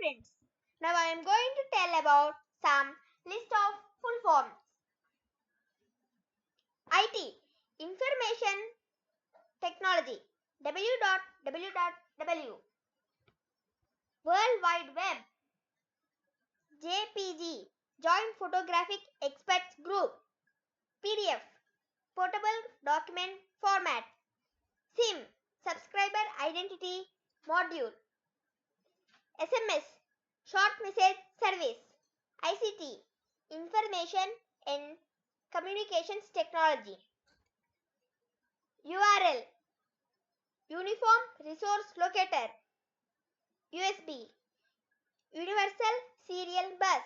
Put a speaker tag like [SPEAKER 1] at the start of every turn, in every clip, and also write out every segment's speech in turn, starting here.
[SPEAKER 1] friends. Now I am going to tell about some list of full forms. IT, Information Technology, www. World Wide Web, JPG, Joint Photographic Experts Group, PDF, Portable Document Format, SIM, Subscriber Identity Module, SMS, Short Message Service, ICT, Information and Communications Technology. URL, Uniform Resource Locator, USB, Universal Serial Bus,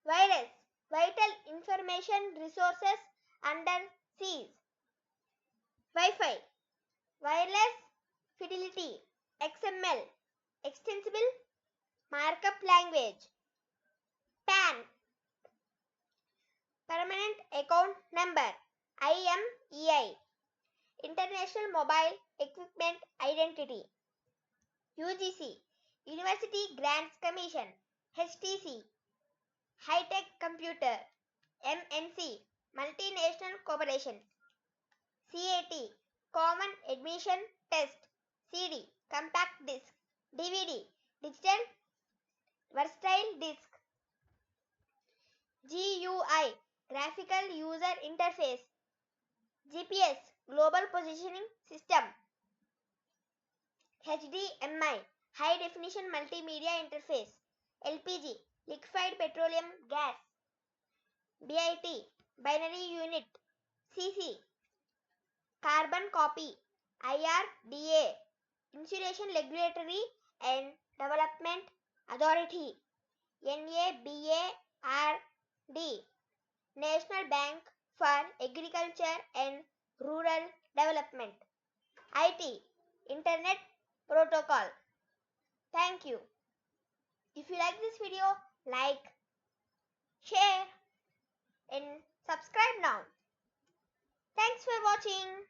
[SPEAKER 1] Virus, Vital Information Resources Under Siege, Wi-Fi, Wireless Fidelity, XML, Extensible Markup Language, PAN, Permanent Account Number, IMEI, International Mobile Equipment Identity, UGC, University Grants Commission, HTC, High-Tech Computer, MNC, Multinational Corporation, CAT, Common Admission Test, CD, Compact Disc, DVD, Digital Versatile Disc, GUI, Graphical User Interface, GPS, Global Positioning System, HDMI, High Definition Multimedia Interface, LPG, Liquefied Petroleum Gas, BIT, Binary Unit, CC, Carbon Copy, IRDA, Insulation Regulatory and Development Authority, NABARD, National Bank for Agriculture and Rural Development, IT, Internet Protocol. Thank you. If you like this video, like, share and subscribe now. Thanks for watching.